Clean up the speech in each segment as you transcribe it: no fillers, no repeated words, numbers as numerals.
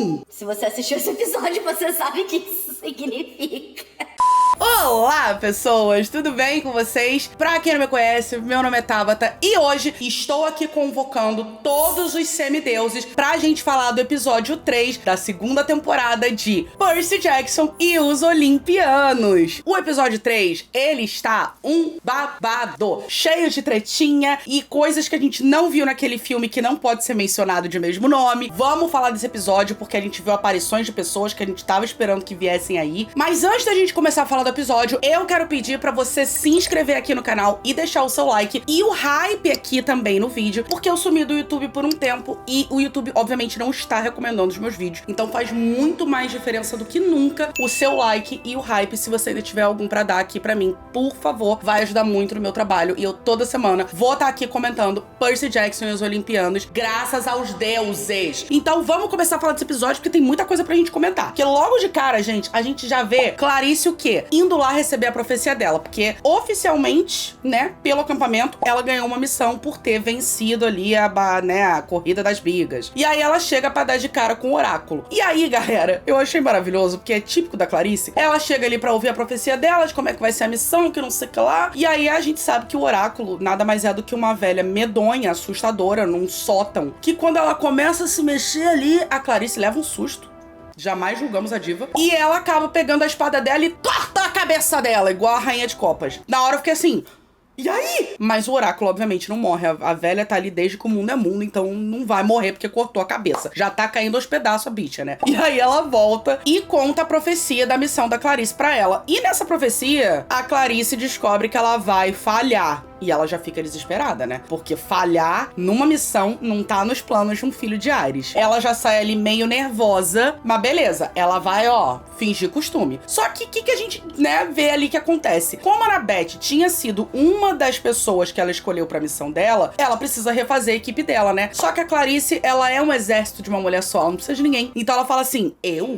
1. Se você assistiu esse episódio, você sabe o que isso significa. Olá, pessoas! Tudo bem com vocês? Pra quem não me conhece, meu nome é Tabata e hoje estou aqui convocando todos os semideuses pra gente falar do episódio 3 da segunda temporada de Percy Jackson e os Olimpianos. O episódio 3, ele está um babado, cheio de tretinha e coisas que a gente não viu naquele filme que não pode ser mencionado de mesmo nome. Vamos falar desse episódio porque a gente viu aparições de pessoas que a gente tava esperando que viessem aí. Mas antes da gente começar a falar do episódio, eu quero pedir pra você se inscrever aqui no canal e deixar o seu like e o hype aqui também no vídeo, porque eu sumi do YouTube por um tempo e o YouTube obviamente não está recomendando os meus vídeos, então faz muito mais diferença do que nunca o seu like e o hype. Se você ainda tiver algum pra dar aqui pra mim, por favor, vai ajudar muito no meu trabalho e eu toda semana vou estar aqui comentando Percy Jackson e os Olimpianos, graças aos deuses. Então vamos começar a falar desse episódio porque tem muita coisa pra gente comentar, porque logo de cara, gente, a gente já vê Clarice o quê? Indo lá receber a profecia dela, porque oficialmente, né, pelo acampamento, ela ganhou uma missão por ter vencido ali a corrida das bigas. E aí ela chega pra dar de cara com o oráculo. E aí, galera, eu achei maravilhoso, porque é típico da Clarice, ela chega ali pra ouvir a profecia dela, de como é que vai ser a missão, que não sei o que lá, e aí a gente sabe que o oráculo nada mais é do que uma velha medonha, assustadora, num sótão, que quando ela começa a se mexer ali, a Clarice leva um susto. Jamais julgamos a diva. E ela acaba pegando a espada dela e corta a cabeça dela, igual a rainha de copas. Na hora eu fiquei assim... E aí? Mas o oráculo, obviamente, não morre. A velha tá ali desde que o mundo é mundo, então não vai morrer porque cortou a cabeça. Já tá caindo aos pedaços a bicha, né? E aí ela volta e conta a profecia da missão da Clarice pra ela. E nessa profecia, a Clarice descobre que ela vai falhar. E ela já fica desesperada, né? Porque falhar numa missão não tá nos planos de um filho de Ares. Ela já sai ali meio nervosa, mas beleza. Ela vai, fingir costume. Só que o que a gente, né, vê ali que acontece? Como a Annabeth tinha sido uma das pessoas que ela escolheu pra missão dela, ela precisa refazer a equipe dela, né? Só que a Clarice, ela é um exército de uma mulher só, ela não precisa de ninguém. Então ela fala assim,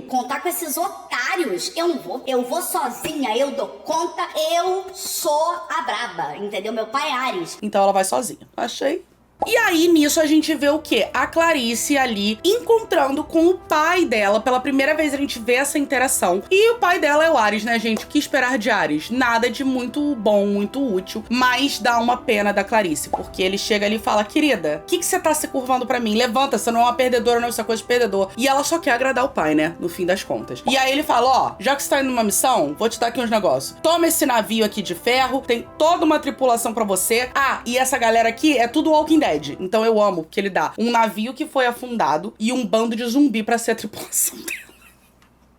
contar com esses otários, eu não vou. Eu vou sozinha, eu dou conta, eu sou a braba, entendeu? Meu pai é Ares. Então ela vai sozinha. Achei. E aí, nisso, a gente vê o quê? A Clarice ali encontrando com o pai dela. Pela primeira vez a gente vê essa interação. E o pai dela é o Ares, né, gente? O que esperar de Ares? Nada de muito bom, muito útil. Mas dá uma pena da Clarice. Porque ele chega ali e fala, querida, o que você tá se curvando pra mim? Levanta, você não é uma perdedora, não, isso é coisa de perdedor. E ela só quer agradar o pai, né? No fim das contas. E aí ele fala, já que você tá indo numa missão, vou te dar aqui uns negócios. Toma esse navio aqui de ferro, tem toda uma tripulação pra você. Ah, e essa galera aqui é tudo Walking Dead. Então eu amo que ele dá um navio que foi afundado e um bando de zumbi pra ser a tripulação dela.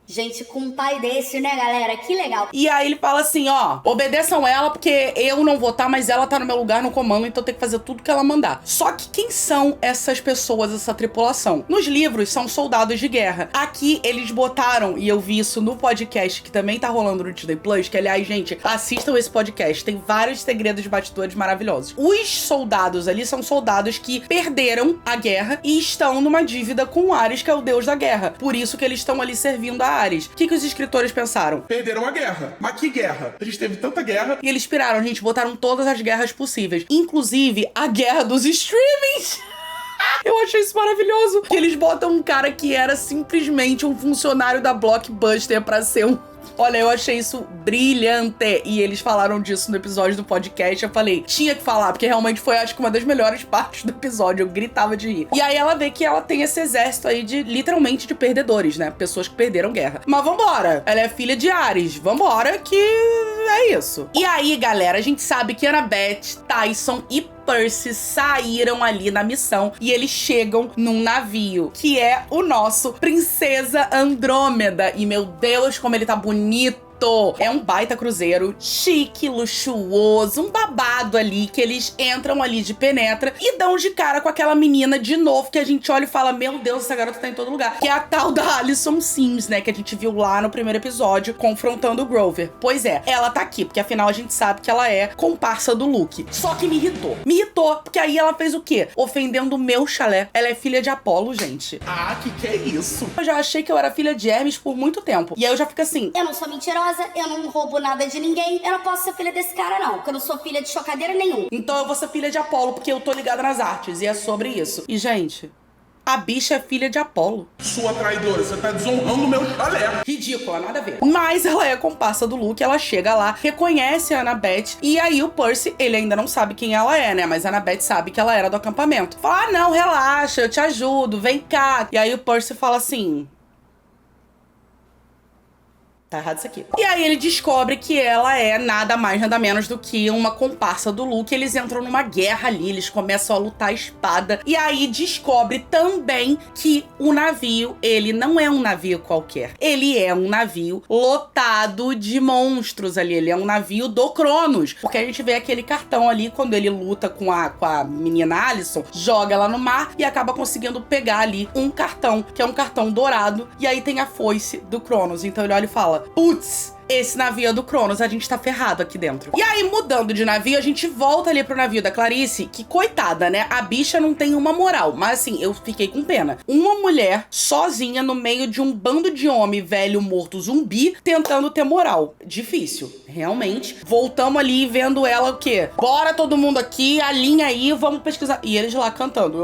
Gente, com um pai desse, né, galera? Que legal. E aí ele fala assim, obedeçam ela porque eu não vou estar, mas ela tá no meu lugar no comando, então tem que fazer tudo que ela mandar. Só que quem são essas pessoas, essa tripulação? Nos livros são soldados de guerra. Aqui eles botaram, e eu vi isso no podcast que também tá rolando no Disney Plus, que aliás, gente, assistam esse podcast, tem vários segredos de bastidores maravilhosos. Os soldados ali são soldados que perderam a guerra e estão numa dívida com Ares, que é o deus da guerra. Por isso que eles estão ali servindo a Ares. O que os escritores pensaram? Perderam a guerra. Mas que guerra? A gente teve tanta guerra. E eles piraram, gente, botaram todas as guerras possíveis. Inclusive, a guerra dos streamings. Eu achei isso maravilhoso. Que eles botam um cara que era simplesmente um funcionário da Blockbuster pra ser um... Olha, eu achei isso brilhante. E eles falaram disso no episódio do podcast. Eu falei, tinha que falar, porque realmente foi, acho que, uma das melhores partes do episódio. Eu gritava de rir. E aí ela vê que ela tem esse exército aí de, literalmente, de perdedores, né? Pessoas que perderam guerra. Mas vambora. Ela é filha de Ares. Vambora, que é isso. E aí, galera, a gente sabe que Annabeth, Tyson e Percy saíram ali na missão e eles chegam num navio, que é o nosso Princesa Andrômeda. E, meu Deus, como ele tá bonito. É um baita cruzeiro, chique, luxuoso, um babado ali, que eles entram ali de penetra e dão de cara com aquela menina de novo, que a gente olha e fala, meu Deus, essa garota tá em todo lugar. Que é a tal da Alison Sims, né, que a gente viu lá no primeiro episódio, confrontando o Grover. Pois é, ela tá aqui, porque afinal a gente sabe que ela é comparsa do Luke. Só que me irritou. Me irritou, porque aí ela fez o quê? Ofendendo o meu chalé. Ela é filha de Apolo, gente. Ah, que é isso? Eu já achei que eu era filha de Hermes por muito tempo. E aí eu já fico assim, eu não sou mentirosa, eu não roubo nada de ninguém, eu não posso ser filha desse cara não, porque eu não sou filha de chocadeira nenhum. então eu vou ser filha de Apolo, porque eu tô ligada nas artes, e é sobre isso. E, gente, A bicha é filha de Apolo. Sua traidora, você tá desonrando o meu chalé. Ridícula, nada a ver. Mas ela é comparsa do Luke, ela chega lá, reconhece a Annabeth, e aí o Percy, ele ainda não sabe quem ela é, né? Mas a Annabeth sabe que ela era do acampamento. Fala, ah, não, relaxa, eu te ajudo, vem cá. E aí o Percy fala assim... Tá errado isso aqui. E aí ele descobre que ela é nada mais, nada menos do que uma comparsa do Luke. Eles entram numa guerra ali, eles começam a lutar a espada. E aí descobre também que o navio, ele não é um navio qualquer. Ele é um navio lotado de monstros ali. Ele é um navio do Cronos. Porque a gente vê aquele cartão ali, quando ele luta com a menina Alicent, joga ela no mar e acaba conseguindo pegar ali um cartão, que é um cartão dourado. E aí tem a foice do Cronos. Então ele olha e fala, putz, esse navio é do Cronos, a gente tá ferrado aqui dentro. E aí, mudando de navio, a gente volta ali pro navio da Clarice, que coitada, né? A bicha não tem uma moral, mas assim, eu fiquei com pena. Uma mulher sozinha no meio de um bando de homem velho, morto, zumbi, tentando ter moral. Difícil, realmente. Voltamos ali vendo ela o quê? Bora todo mundo aqui, alinha aí, vamos pesquisar. E eles lá cantando,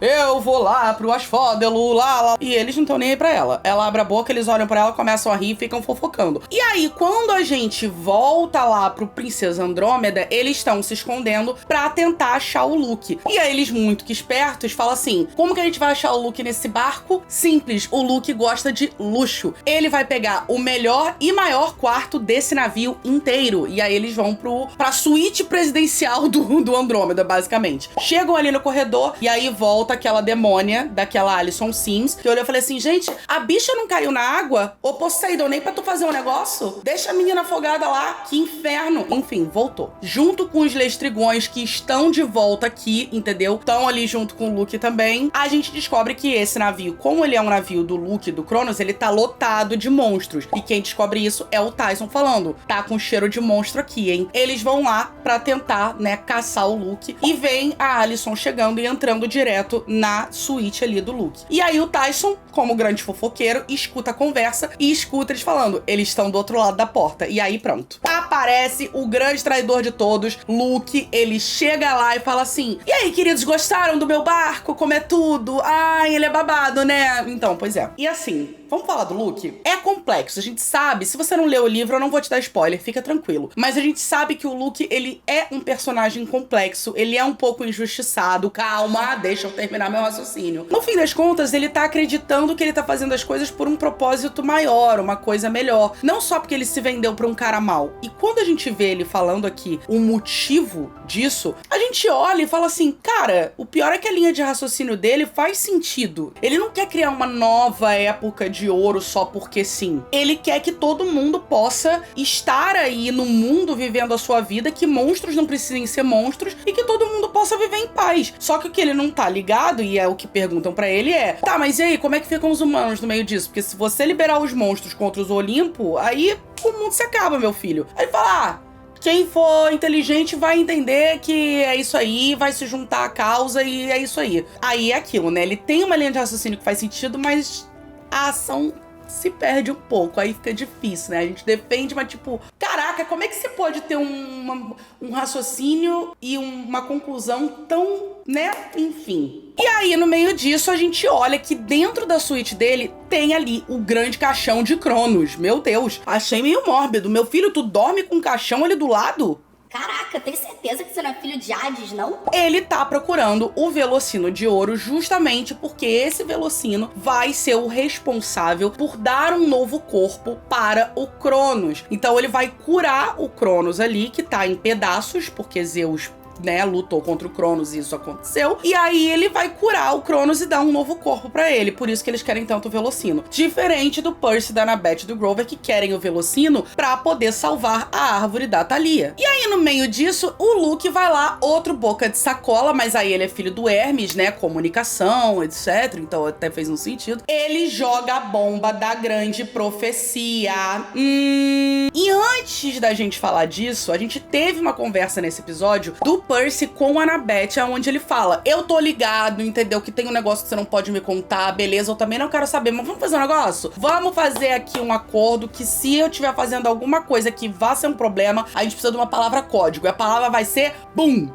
eu vou lá pro Asfódelo, lá. E eles não estão nem aí pra ela. Ela abre a boca, eles olham pra ela, começam a rir, ficam fofocando. E aí, quando a gente volta lá pro Princesa Andrômeda, eles estão se escondendo pra tentar achar o Luke. E aí eles, muito que espertos, falam assim, como que a gente vai achar o Luke nesse barco? Simples, o Luke gosta de luxo. Ele vai pegar o melhor e maior quarto desse navio inteiro. E aí eles vão pra suíte presidencial do Andrômeda, basicamente. Chegam ali no corredor, e aí volta aquela demônia, daquela Alison Sims, que olhou e falei assim, gente, a bicha não caiu na água? Ô Poseidon, nem pra tu fazer um negócio? Deixa a menina afogada lá, que inferno. Enfim, voltou. Junto com os Lestrigões que estão de volta aqui, entendeu? Estão ali junto com o Luke também. A gente descobre que esse navio, como ele é um navio do Luke e do Cronos, ele tá lotado de monstros. E quem descobre isso é o Tyson falando, tá com cheiro de monstro aqui, hein? Eles vão lá pra tentar, né, caçar o Luke. E vem a Alicent chegando e entrando direto na suíte ali do Luke. E aí o Tyson, como grande fofoqueiro, escuta a conversa e escuta eles falando, eles estão do outro lado da porta. E aí pronto. Aparece o grande traidor de todos, Luke. Ele chega lá e fala assim, e aí, queridos, gostaram do meu barco? Como é tudo? Ai, ele é babado, né? Então, pois é. E assim, vamos falar do Luke? É complexo, a gente sabe. Se você não leu o livro, eu não vou te dar spoiler, fica tranquilo. Mas a gente sabe que o Luke, ele é um personagem complexo, ele é um pouco injustiçado. Calma, deixa eu terminar meu raciocínio. No fim das contas, ele tá acreditando que ele tá fazendo as coisas por um propósito maior, uma coisa melhor. Não só porque ele se vendeu pra um cara mau. E quando a gente vê ele falando aqui o motivo disso, a gente olha e fala assim, cara, o pior é que a linha de raciocínio dele faz sentido. Ele não quer criar uma nova época de ouro só porque sim. Ele quer que todo mundo possa estar aí no mundo vivendo a sua vida, que monstros não precisem ser monstros e que todo mundo possa viver em paz. Só que o que ele não tá ligado, e é o que perguntam pra ele, é, tá, mas e aí, como é que ficam os humanos no meio disso? Porque se você liberar os monstros contra os Olimpo, aí o mundo se acaba, meu filho. Aí ele fala, quem for inteligente vai entender que é isso aí, vai se juntar à causa e é isso aí. Aí é aquilo, né? Ele tem uma linha de raciocínio que faz sentido, mas a ação se perde um pouco, aí fica difícil, né? A gente defende, mas tipo, caraca, como é que você pode ter um raciocínio e uma conclusão tão, né? Enfim. E aí, no meio disso, a gente olha que dentro da suíte dele tem ali o grande caixão de Cronos. Meu Deus, achei meio mórbido. Meu filho, tu dorme com um caixão ali do lado? Caraca, tem certeza que você não é filho de Hades, não? Ele tá procurando o Velocino de Ouro justamente porque esse Velocino vai ser o responsável por dar um novo corpo para o Cronos. Então ele vai curar o Cronos ali, que tá em pedaços, porque Zeus, né, lutou contra o Cronos e isso aconteceu. E aí ele vai curar o Cronos e dar um novo corpo pra ele. Por isso que eles querem tanto o Velocino. Diferente do Percy, da Annabeth e do Grover, que querem o Velocino pra poder salvar a árvore da Thalia. E aí, no meio disso, o Luke vai lá, outro boca de sacola, mas aí ele é filho do Hermes, né, comunicação, etc. Então até fez um sentido. Ele joga a bomba da grande profecia. E antes da gente falar disso, a gente teve uma conversa nesse episódio do Percy com a Annabeth, onde ele fala, eu tô ligado, entendeu, que tem um negócio que você não pode me contar, beleza, eu também não quero saber, mas vamos fazer um negócio? Vamos fazer aqui um acordo que se eu estiver fazendo alguma coisa que vá ser um problema, a gente precisa de uma palavra código, e a palavra vai ser BUM!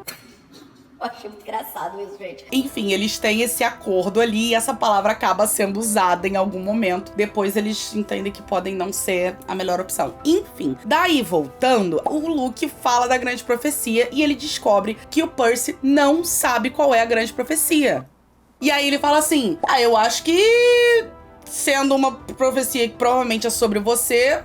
Eu achei muito engraçado isso, gente. Enfim, eles têm esse acordo ali e essa palavra acaba sendo usada em algum momento. Depois eles entendem que podem não ser a melhor opção. Enfim, daí voltando, o Luke fala da grande profecia e ele descobre que o Percy não sabe qual é a grande profecia. E aí ele fala assim, eu acho que sendo uma profecia que provavelmente é sobre você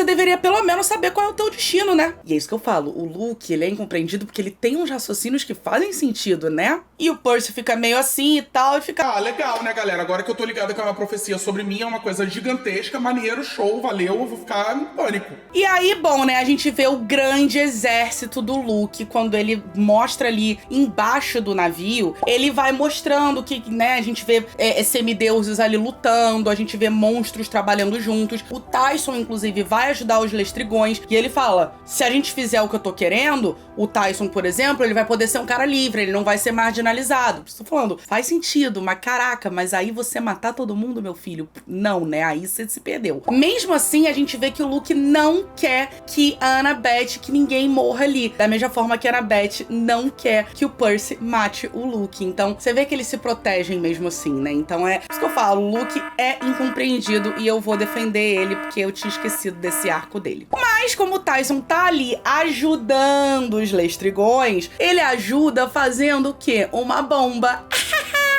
deveria pelo menos saber qual é o teu destino, né? E é isso que eu falo, o Luke, ele é incompreendido porque ele tem uns raciocínios que fazem sentido, né? E o Percy fica meio assim e tal, e fica... legal, né, galera? Agora que eu tô ligado que é uma profecia sobre mim, é uma coisa gigantesca, maneiro, show, valeu, eu vou ficar em pânico. E aí, bom, né, a gente vê o grande exército do Luke, quando ele mostra ali embaixo do navio, ele vai mostrando que, né, a gente vê semideuses ali lutando, a gente vê monstros trabalhando juntos. O Tyson, inclusive, vai ajudar os Lestrigões, e ele fala, se a gente fizer o que eu tô querendo, o Tyson, por exemplo, ele vai poder ser um cara livre, ele não vai ser marginalizado. Estou falando, faz sentido, mas caraca, mas aí você matar todo mundo, meu filho? Não, né? Aí você se perdeu. Mesmo assim, a gente vê que o Luke não quer que a Annabeth, que ninguém morra ali. Da mesma forma que a Annabeth não quer que o Percy mate o Luke. Então, você vê que eles se protegem mesmo assim, né? Então é isso que eu falo, o Luke é incompreendido e eu vou defender ele porque eu tinha esquecido desse arco dele. Mas como o Tyson tá ali ajudando os Lestrigões, ele ajuda fazendo o quê? Uma bomba.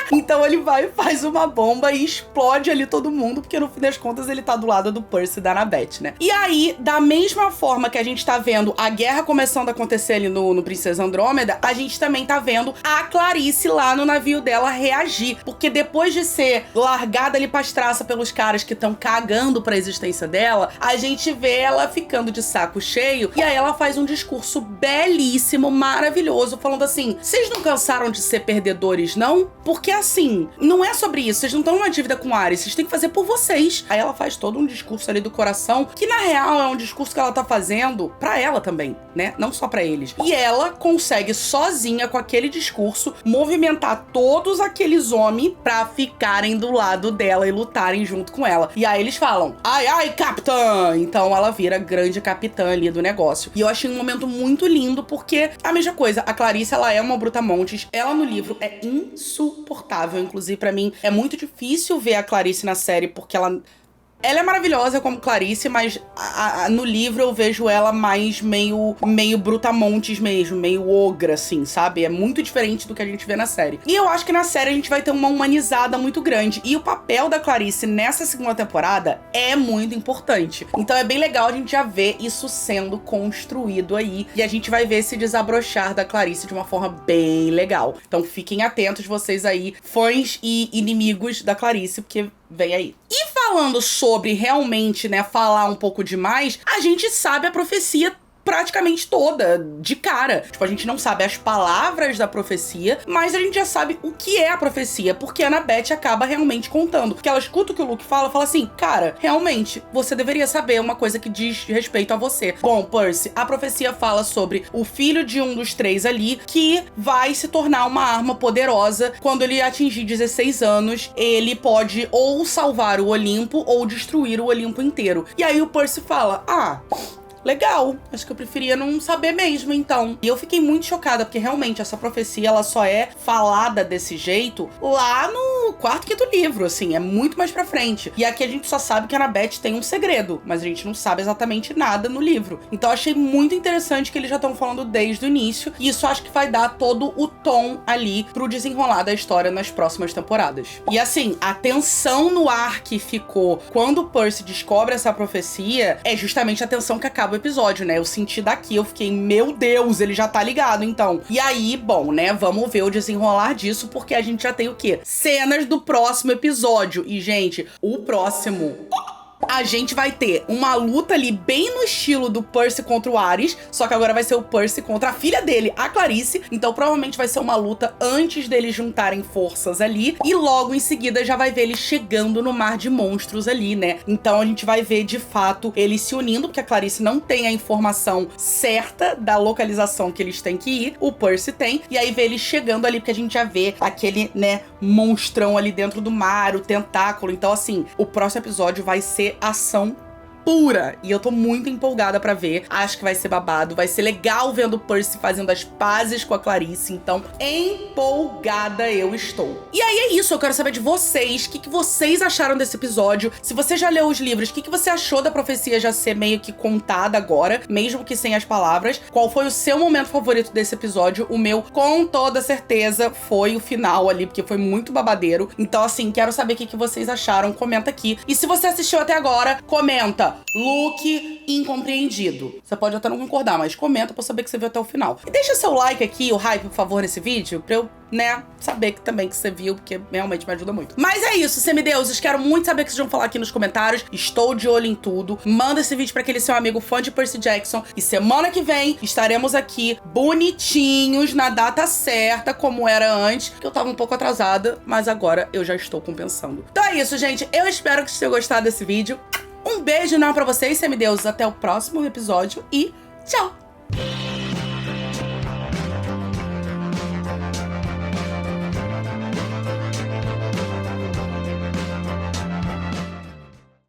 Então ele vai e faz uma bomba e explode ali todo mundo, porque no fim das contas ele tá do lado do Percy e da Annabeth, né? E aí, da mesma forma que a gente tá vendo a guerra começando a acontecer ali no Princesa Andrômeda, a gente também tá vendo a Clarice lá no navio dela reagir, porque depois de ser largada ali pras traças pelos caras que estão cagando pra existência dela, a gente vê ela ficando de saco cheio, e aí ela faz um discurso belíssimo, maravilhoso, falando assim, vocês não cansaram de ser perdedores, não? Porque assim, não é sobre isso, vocês não estão numa dívida com Ares, vocês têm que fazer por vocês. Aí ela faz todo um discurso ali do coração, que na real é um discurso que ela tá fazendo pra ela também, né? Não só pra eles. E ela consegue sozinha, com aquele discurso, movimentar todos aqueles homens pra ficarem do lado dela e lutarem junto com ela. E aí eles falam, ai, ai, capitã! Então ela vira grande capitã ali do negócio. E eu achei um momento muito lindo, porque a mesma coisa, a Clarice, ela é uma brutamontes, ela no livro é insuportável. Inclusive, pra mim, é muito difícil ver a Clarice na série, porque ela é maravilhosa como Clarice, mas no livro eu vejo ela mais meio brutamontes mesmo, meio ogra, assim, sabe? É muito diferente do que a gente vê na série. E eu acho que na série a gente vai ter uma humanizada muito grande. E o papel da Clarice nessa segunda temporada é muito importante. Então é bem legal a gente já ver isso sendo construído aí. E a gente vai ver esse desabrochar da Clarice de uma forma bem legal. Então fiquem atentos vocês aí, fãs e inimigos da Clarice, porque vem aí. E falando sobre realmente, né, falar um pouco demais, a gente sabe a profecia praticamente toda, de cara. Tipo, a gente não sabe as palavras da profecia, mas a gente já sabe o que é a profecia, porque a Annabeth acaba realmente contando. Porque ela escuta o que o Luke fala assim, cara, realmente, você deveria saber uma coisa que diz respeito a você. Bom, Percy, a profecia fala sobre o filho de um dos três ali, que vai se tornar uma arma poderosa. Quando ele atingir 16 anos, ele pode ou salvar o Olimpo, ou destruir o Olimpo inteiro. E aí o Percy fala, legal, acho que eu preferia não saber mesmo, então. E eu fiquei muito chocada, porque realmente essa profecia, ela só é falada desse jeito lá no quarto, quinto livro, assim, é muito mais pra frente. E aqui a gente só sabe que a Annabeth tem um segredo, mas a gente não sabe exatamente nada no livro. Então eu achei muito interessante que eles já estão falando desde o início, e isso acho que vai dar todo o tom ali pro desenrolar da história nas próximas temporadas. E assim, a tensão no ar que ficou quando o Percy descobre essa profecia é justamente a tensão que acaba o episódio, né? Eu senti daqui, eu fiquei, meu Deus, ele já tá ligado, então. E aí, bom, né? Vamos ver o desenrolar disso, porque a gente já tem o quê? Cenas do próximo episódio. E, gente, o próximo... a gente vai ter uma luta ali bem no estilo do Percy contra o Ares, só que agora vai ser o Percy contra a filha dele, a Clarice. Então provavelmente vai ser uma luta antes deles juntarem forças ali, e logo em seguida já vai ver eles chegando no mar de monstros ali, né? Então a gente vai ver de fato eles se unindo, porque a Clarice não tem a informação certa da localização que eles têm que ir, o Percy tem, e aí vê eles chegando ali, porque a gente já vê aquele, né, monstrão ali dentro do mar, o tentáculo. Então assim, o próximo episódio vai ser ação pura. E eu tô muito empolgada pra ver. Acho que vai ser babado. Vai ser legal vendo o Percy fazendo as pazes com a Clarice. Então, empolgada eu estou. E aí é isso. Eu quero saber de vocês. O que vocês acharam desse episódio? Se você já leu os livros, o que você achou da profecia já ser meio que contada agora, mesmo que sem as palavras? Qual foi o seu momento favorito desse episódio? O meu, com toda certeza, foi o final ali, porque foi muito babadeiro. Então, assim, quero saber o que vocês acharam. Comenta aqui. E se você assistiu até agora, comenta. Luke incompreendido. Você pode até não concordar, mas comenta pra eu saber que você viu até o final. E deixa seu like aqui, o hype, por favor, nesse vídeo, pra eu, saber que também que você viu, porque realmente me ajuda muito. Mas é isso, semideuses. Quero muito saber o que vocês vão falar aqui nos comentários. Estou de olho em tudo. Manda esse vídeo pra aquele seu amigo fã de Percy Jackson. E semana que vem estaremos aqui bonitinhos, na data certa, como era antes, que eu tava um pouco atrasada, mas agora eu já estou compensando. Então é isso, gente. Eu espero que vocês tenham gostado desse vídeo. Um beijo enorme pra vocês, semideuses. Até o próximo episódio e tchau!